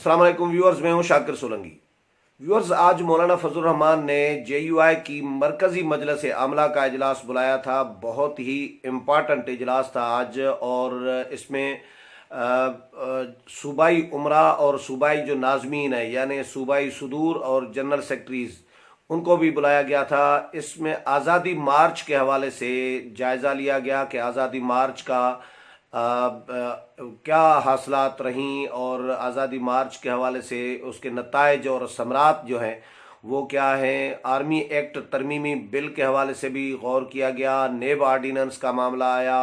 अस्सलाम वालेकुम व्यूअर्स, मैं हूं शाकिर सोलंकी। व्यूअर्स, आज मौलाना फजल रहमान ने JUI की मरकजी मजलिस आमला का इजलास बुलाया था। बहुत ही इम्पॉर्टेंट इजलास था आज, और इसमें सूबाई उमरा और सूबाई जो नाजमीन है यानी सूबाई सुदूर और जनरल सेक्रेटरीज, उनको भी बुलाया गया था। इसमें आज़ादी मार्च के हवाले से जायज़ा लिया गया कि आज़ादी मार्च का क्या हासिलात रहीं और आज़ादी मार्च के हवाले से उसके नताइज और समरात जो हैं वो क्या हैं। आर्मी एक्ट तरमीमी बिल के हवाले से भी गौर किया गया। नेब आर्डीनेंस का मामला आया,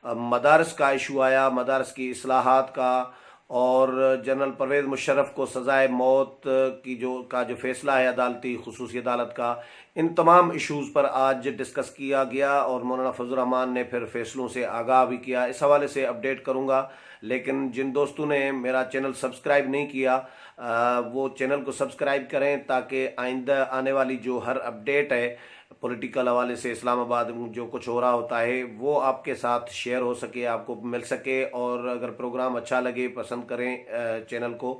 मदारस का इशू आया, मदारस की इस्लाहात का, और जनरल परवेज़ मुशर्रफ को सज़ाए मौत की जो फैसला है अदालती खुसूसी अदालत का। इन तमाम इश्यूज़ पर आज डिस्कस किया गया और मौलाना फजल रहमान ने फिर फैसलों से आगाह भी किया। इस हवाले से अपडेट करूंगा, लेकिन जिन दोस्तों ने मेरा चैनल सब्सक्राइब नहीं किया वो चैनल को सब्सक्राइब करें ताकि आइंदा आने वाली जो हर अपडेट है पॉलिटिकल हवाले से, इस्लामाबाद में जो कुछ हो रहा होता है, वो आपके साथ शेयर हो सके, आपको मिल सके। और अगर प्रोग्राम अच्छा लगे, पसंद करें चैनल को,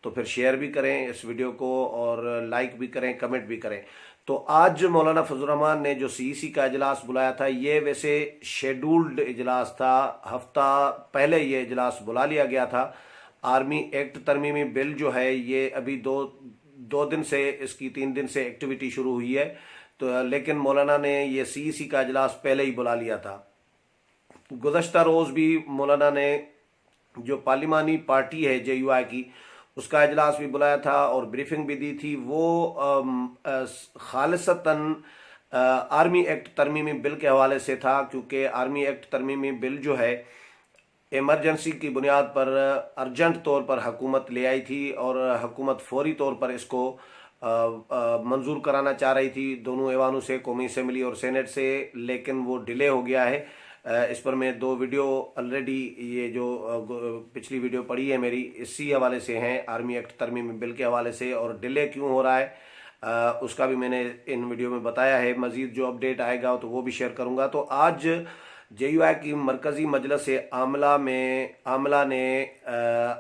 तो फिर शेयर भी करें इस वीडियो को, और लाइक भी करें, कमेंट भी करें। तो आज मौलाना फजल रहमान ने जो CEC का इजलास बुलाया था, ये वैसे शेड्यूल्ड इजलास था। हफ्ता पहले ये इजलास बुला लिया गया था। आर्मी एक्ट तरमीमी बिल जो है ये अभी दो दिन से, इसकी 3 दिन से एक्टिविटी शुरू हुई है, तो लेकिन मौलाना ने ये CEC का इजलास पहले ही बुला लिया था। गुज़श्ता रोज़ भी मौलाना ने जो पार्लिमानी पार्टी है JUI की, उसका इजलास भी बुलाया था और ब्रीफिंग भी दी थी। वो खालिसतन आर्मी एक्ट तरमीमी बिल के हवाले से था, क्योंकि आर्मी एक्ट तरमीमी बिल जो है इमरजेंसी की बुनियाद पर अर्जेंट तौर पर हुकूमत ले आई थी, और हुकूमत फौरी तौर पर इसको मंजूर कराना चाह रही थी दोनों ऐवानों से, कौमी असम्बली और सेनेट से, लेकिन वो डिले हो गया है। इस पर मैं 2 वीडियो ऑलरेडी, ये जो पिछली वीडियो पड़ी है मेरी, इसी हवाले से हैं, आर्मी एक्ट तरमीमी बिल के हवाले से, और डिले क्यों हो रहा है उसका भी मैंने इन वीडियो में बताया है। मज़ीद जो अपडेट आएगा तो वो भी शेयर करूंगा। तो आज JUI की मरकजी मजलिस आमला ने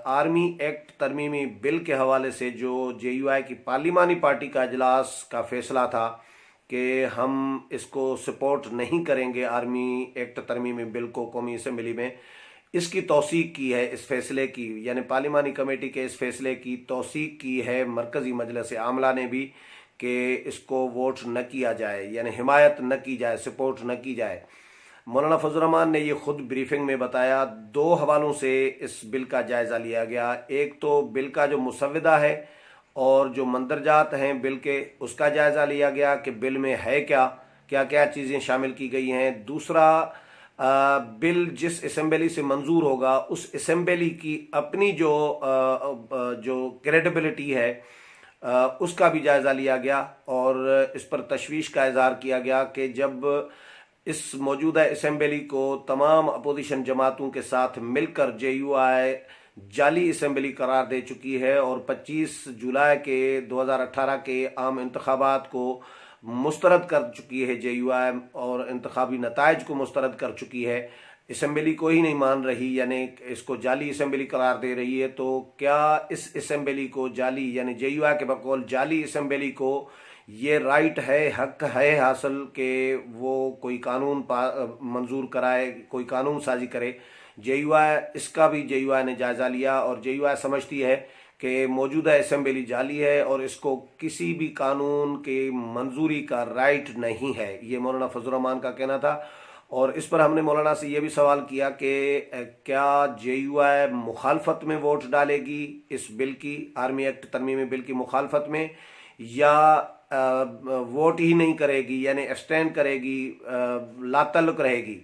आर्मी एक्ट तरमीमी बिल के हवाले से जो JUI की पार्लिमानी पार्टी का इजलास का फैसला था कि हम इसको सपोर्ट नहीं करेंगे, आर्मी एक्ट तरमीमी बिल को कौमी असम्बली में, इसकी तौसीक की है। इस फैसले की यानी पार्लिमानी कमेटी के इस फैसले की तौसीक की है मरकजी मजलिस आमला ने भी, कि इसको वोट न किया जाए, यानी हिमायत न की जाए, सपोर्ट न की जाए। मौलाना फजल रहमान ने ये खुद ब्रीफिंग में बताया। 2 हवालों से इस बिल का जायज़ा लिया गया। एक तो बिल का जो मुसव्वदा है और जो मंदरजात हैं बिल के, उसका जायज़ा लिया गया कि बिल में है क्या क्या चीज़ें शामिल की गई हैं। दूसरा, बिल जिस असम्बली से मंजूर होगा उस असम्बली की अपनी जो क्रेडिबिलिटी है उसका भी जायज़ा लिया गया, और इस पर तशवीश का इजहार किया गया कि जब इस मौजूदा असम्बली को तमाम अपोजिशन जमातों के साथ मिलकर JUI जाली असम्बली करार दे चुकी है और 25 जुलाई के 2018 के आम इंतखाबात को मुस्तरद कर चुकी है JUI, और इंतखाबी नताइज को मुस्तरद कर चुकी है, असम्बली को ही नहीं मान रही, यानी इसको जाली असम्बली करार दे रही है। तो क्या इस असम्बली को जाली, यानी JUI के बकौल जाली असम्बली को ये राइट है, हक है हासिल कि वो कोई कानून मंजूर कराए, कोई कानून साजी करे। JUI, इसका भी JUI ने जायज़ा लिया, और JUI समझती है कि मौजूदा असम्बली जाली है और इसको किसी भी कानून के मंजूरी का राइट नहीं है। ये मौलाना फजल रहमान का कहना था। और इस पर हमने मौलाना से ये भी सवाल किया कि क्या JUI मुखालफत में वोट डालेगी इस बिल की, आर्मी एक्ट तरमीमी बिल की मुखालफत में, या वोट ही नहीं करेगी, यानी एब्सटेन करेगी, लातल्लुक रहेगी।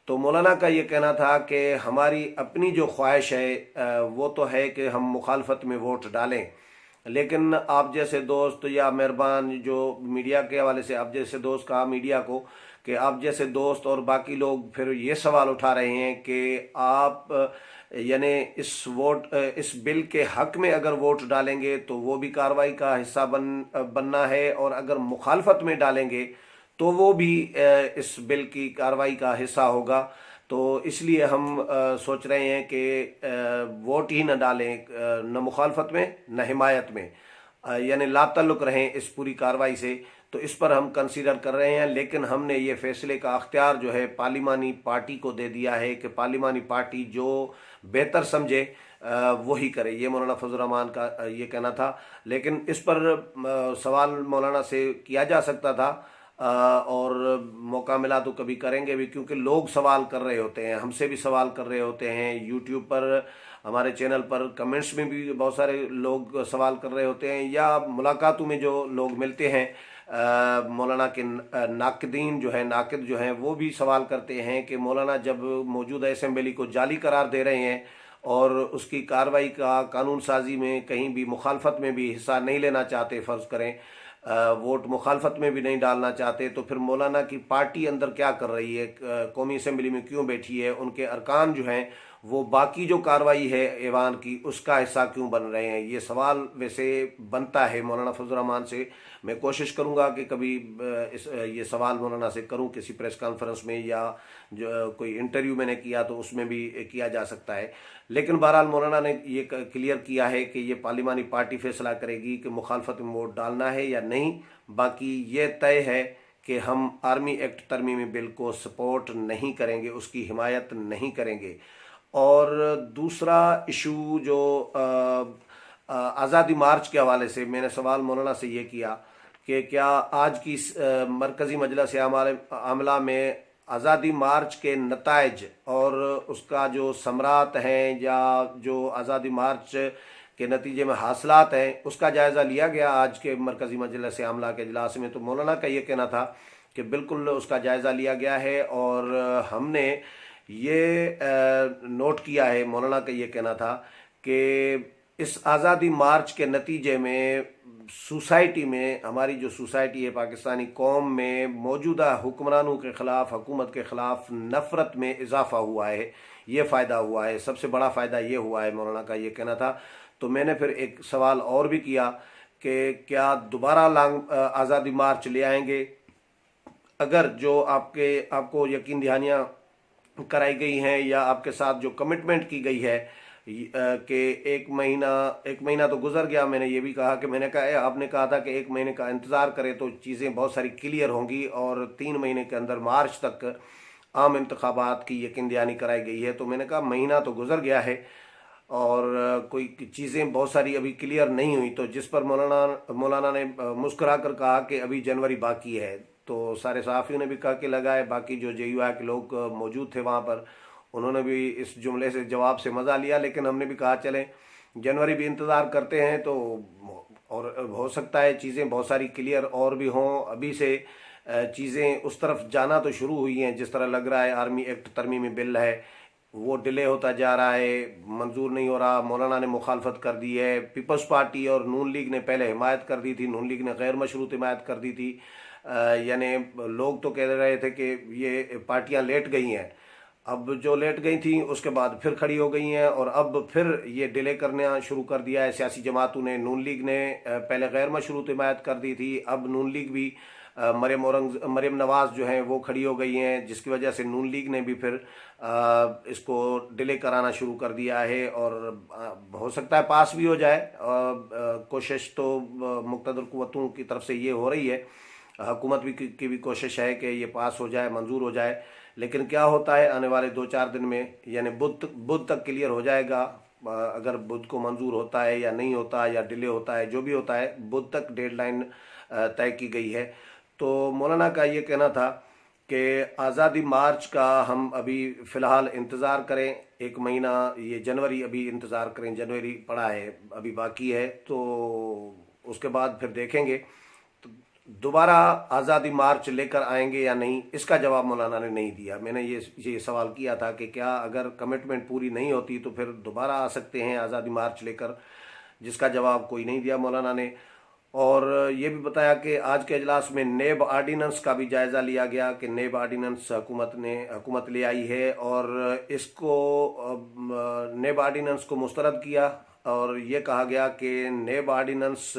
तो मौलाना का ये कहना था कि हमारी अपनी जो ख्वाहिश है वो तो है कि हम मुखालफत में वोट डालें, लेकिन आप जैसे दोस्त या मेहरबान जो मीडिया के हवाले से, आप जैसे दोस्त कहा मीडिया को, कि आप जैसे दोस्त और बाकी लोग फिर ये सवाल उठा रहे हैं कि आप यानी इस बिल के हक में अगर वोट डालेंगे तो वो भी कार्रवाई का हिस्सा बनना है, और अगर मुखालफत में डालेंगे तो वो भी इस बिल की कार्रवाई का हिस्सा होगा। तो इसलिए हम सोच रहे हैं कि वोट ही न डालें, न मुखालफत में न हिमायत में, यानी लाताल्लुक रहें इस पूरी कार्रवाई से। तो इस पर हम कंसीडर कर रहे हैं, लेकिन हमने ये फैसले का अख्तियार जो है पार्लिमानी पार्टी को दे दिया है कि पार्लिमानी पार्टी जो बेहतर समझे वही करे। ये मौलाना फजल रहमान का ये कहना था। लेकिन इस पर सवाल मौलाना से किया जा सकता था, और मौका मिला तो कभी करेंगे भी, क्योंकि लोग सवाल कर रहे होते हैं, हमसे भी सवाल कर रहे होते हैं, यूट्यूब पर हमारे चैनल पर कमेंट्स में भी बहुत सारे लोग सवाल कर रहे होते हैं, या मुलाकातों में जो लोग मिलते हैं मौलाना के नाकिदीन जो है, नाकिद जो हैं, वो भी सवाल करते हैं कि मौलाना जब मौजूदा असेंबली को जाली करार दे रहे हैं और उसकी कार्रवाई का कानून साजी में कहीं भी मुखालफत में भी हिस्सा नहीं लेना चाहते, फ़र्ज़ करें वोट मुखालफत में भी नहीं डालना चाहते, तो फिर मौलाना की पार्टी अंदर क्या कर रही है, कौमी असेंबली में क्यों बैठी है, उनके अरकान जो हैं वो बाकी जो कार्रवाई है ऐवान की उसका हिस्सा क्यों बन रहे हैं। ये सवाल वैसे बनता है मौलाना फजल रहमान से। मैं कोशिश करूंगा कि कभी ये सवाल मौलाना से करूं किसी प्रेस कॉन्फ्रेंस में, या जो कोई इंटरव्यू मैंने किया तो उसमें भी किया जा सकता है। लेकिन बहरहाल मौलाना ने ये क्लियर किया है कि ये पार्लिमानी पार्टी फैसला करेगी कि मुखालफत में वोट डालना है या नहीं। बाकी ये तय है कि हम आर्मी एक्ट तरमीमी बिल को सपोर्ट नहीं करेंगे, उसकी हिमायत नहीं करेंगे। और दूसरा इशू जो आज़ादी मार्च के हवाले से मैंने सवाल मौलाना से ये किया कि क्या आज की मरकज़ी मजलिस आमला में आज़ादी मार्च के नताइज और उसका जो समरात हैं या जो आज़ादी मार्च के नतीजे में हासिलात हैं उसका जायज़ा लिया गया आज के मरकज़ी मजलिस आमला के इजलास में। तो मौलाना का ये कहना था कि बिल्कुल उसका जायज़ा लिया गया है, और हमने ये नोट किया है, मौलाना का ये कहना था कि इस आज़ादी मार्च के नतीजे में सोसाइटी में, हमारी जो सोसाइटी है पाकिस्तानी कौम में, मौजूदा हुक्मरानों के ख़िलाफ़, हुकूमत के ख़िलाफ़ नफ़रत में इजाफ़ा हुआ है, ये फ़ायदा हुआ है, सबसे बड़ा फ़ायदा ये हुआ है, मौलाना का ये कहना था। तो मैंने फिर एक सवाल और भी किया कि क्या दोबारा आज़ादी मार्च ले आएंगे, अगर जो आपको यकीन दहानियाँ कराई गई हैं या आपके साथ जो कमिटमेंट की गई है कि एक महीना तो गुजर गया। मैंने ये भी कहा कि आपने कहा था कि 1 महीने का इंतज़ार करें तो चीज़ें बहुत सारी क्लियर होंगी, और 3 महीने के अंदर मार्च तक आम इंतखाबात की यकीन दहानी कराई गई है। तो मैंने कहा महीना तो गुजर गया है और कोई चीज़ें बहुत सारी अभी क्लियर नहीं हुई। तो जिस पर मौलाना ने मुस्कुरा कर कहा कि अभी जनवरी बाकी है। तो सारे सहाफ़ियों ने भी कहा कि लगाए, बाकी जो JUI के लोग मौजूद थे वहाँ पर, उन्होंने भी इस जुमले से जवाब से मज़ा लिया। लेकिन हमने भी कहा चलें जनवरी भी इंतज़ार करते हैं, तो और हो सकता है चीज़ें बहुत सारी क्लियर और भी हों। अभी से चीज़ें उस तरफ जाना तो शुरू हुई हैं, जिस तरह लग रहा है आर्मी एक्ट तरमीमी बिल है वो डिले होता जा रहा है, मंजूर नहीं हो रहा। मौलाना ने मुखालफत कर दी है, पीपल्स पार्टी और नून लीग ने पहले हिमायत कर दी थी, नून लीग ने गैर मशरूत हिमायत कर दी थी। यानी लोग तो कह रहे थे कि ये पार्टियां लेट गई हैं, अब जो लेट गई थी उसके बाद फिर खड़ी हो गई हैं, और अब फिर ये डिले करना शुरू कर दिया है सियासी जमातों ने। नून लीग ने पहले गैर मशरूत हिमायत कर दी थी, अब नून लीग भी मरियम नवाज जो हैं वो खड़ी हो गई हैं, जिसकी वजह से नून लीग ने भी फिर इसको डिले कराना शुरू कर दिया है। और हो सकता है पास भी हो जाए, कोशिश तो मुक़्तदर क़ुव्वतों की तरफ से ये हो रही है, हुकूमत की भी कोशिश है कि ये पास हो जाए, मंजूर हो जाए। लेकिन क्या होता है आने वाले 2-4 दिन में, यानी बुध तक क्लियर हो जाएगा। अगर बुध को मंजूर होता है या नहीं होता या डिले होता है, जो भी होता है, बुध तक डेडलाइन तय की गई है। तो मौलाना का ये कहना था कि आज़ादी मार्च का हम अभी फ़िलहाल इंतज़ार करें, 1 महीना, ये जनवरी अभी इंतज़ार करें, जनवरी पड़ा है अभी बाकी है, तो उसके बाद फिर देखेंगे तो दोबारा आज़ादी मार्च लेकर आएंगे या नहीं, इसका जवाब मौलाना ने नहीं दिया। मैंने ये सवाल किया था कि क्या अगर कमिटमेंट पूरी नहीं होती तो फिर दोबारा आ सकते हैं आज़ादी मार्च लेकर, जिसका जवाब कोई नहीं दिया मौलाना ने। और ये भी बताया कि आज के अजलास में नेब आर्डीनेंस का भी जायज़ा लिया गया कि नेब आर्डीनेंस हुकूमत ले आई है, और इसको नेब आर्डीनेंस को मुस्तरद किया, और ये कहा गया कि नेब आर्डीनेंस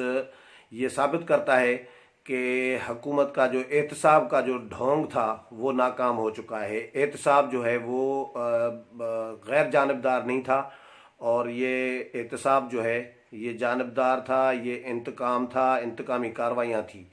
ये साबित करता है कि हुकूमत का जो एहतसाब का जो ढोंग था वो नाकाम हो चुका है। एहतसाब जो है वो गैर जानबदार नहीं था, और ये एहतसाब जो है ये जानबदार था, ये इंतकाम था, इंतकामी कार्रवाइयाँ थी।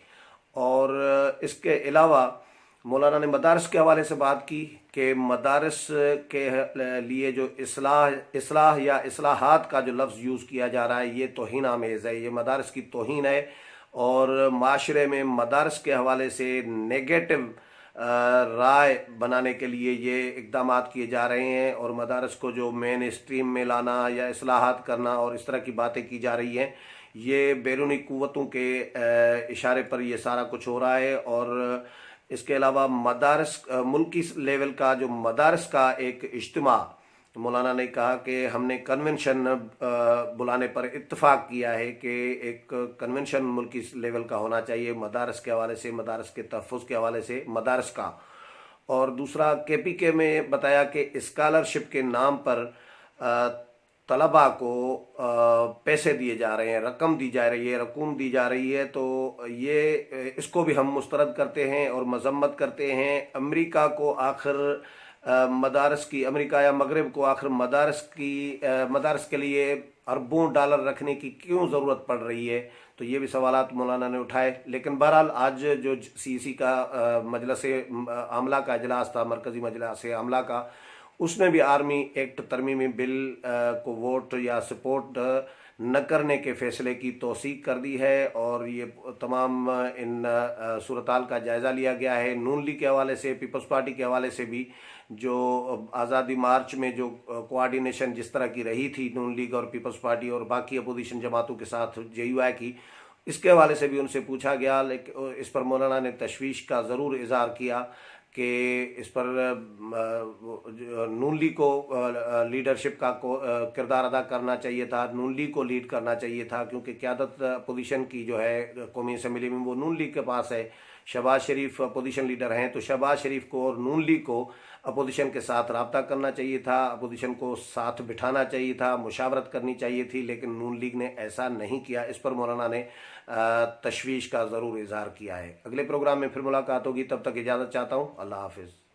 और इसके अलावा मौलाना ने मदारस के हवाले से बात की कि मदारस के लिए जो इस्लाह या इस्लाहात का जो लफ्ज़ यूज़ किया जा रहा है ये तौहीन आमेज़ है, ये मदारस की तौहीन है। और माशरे में मदारस के हवाले से नेगेटिव राय बनाने के लिए ये इकदाम किए जा रहे हैं, और मदारस को जो मेन स्ट्रीम में लाना या इस्लाहात करना और इस तरह की बातें की जा रही हैं, ये बैरूनी कुव्वतों के इशारे पर ये सारा कुछ हो रहा है। और इसके अलावा मदारस मुल्की लेवल का जो मदारस का एक इज्तिमा, मौलाना ने कहा कि हमने कन्वेंशन बुलाने पर इत्तेफाक किया है कि एक कन्वेंशन मुल्की लेवल का होना चाहिए मदारस के हवाले से, मदारस के तहफ़्फ़ुज़ के हवाले से मदारस का। और दूसरा KPK में बताया कि स्कॉलरशिप के नाम पर तलबा को पैसे दिए जा रहे हैं, रकम दी जा रही है, रकूम दी जा रही है, तो ये इसको भी हम मुस्तरद करते हैं और मजम्मत करते हैं। अमेरिका को आखिर मदारस की, अमेरिका या मगरब को आखिर मदारस के लिए अरबों डॉलर रखने की क्यों ज़रूरत पड़ रही है, तो ये भी सवालात मौलाना ने उठाए। लेकिन बहरहाल आज जो CEC का मजलिस आमला का इजलास था, मरकज़ी मजलिस आमला का, उसने भी आर्मी एक्ट तरमीमी बिल को वोट या सपोर्ट न करने के फैसले की तौसीक कर दी है। और ये तमाम इन सूरताल का जायज़ा लिया गया है। नून लीग के हवाले से, पीपल्स पार्टी के हवाले से भी जो आज़ादी मार्च में जो कोऑर्डिनेशन जिस तरह की रही थी नून लीग और पीपल्स पार्टी और बाकी अपोजिशन जमातों के साथ JUI की, इसके हवाले से भी उनसे पूछा गया। लेकिन इस पर मौलाना ने तशवीश का ज़रूर इज़हार किया कि इस पर नून लीग को लीडरशिप का किरदार अदा करना चाहिए था, नून लीग को लीड करना चाहिए था, क्योंकि क़यादत अपोजिशन की जो है कौमी असम्बली में वो नून लीग के पास है। शहबाज शरीफ अपोजिशन लीडर हैं, तो शहबाज शरीफ को और नून लीग को अपोजिशन के साथ रब्ता करना चाहिए था, अपोजिशन को साथ बिठाना चाहिए था, मुशावरत करनी चाहिए थी, लेकिन नून लीग ने ऐसा नहीं किया। इस पर मौलाना ने तशवीश का ज़रूर इजहार किया है। अगले प्रोग्राम में फिर मुलाकात होगी, तब तक इजाज़त चाहता हूँ। अल्लाह हाफिज़।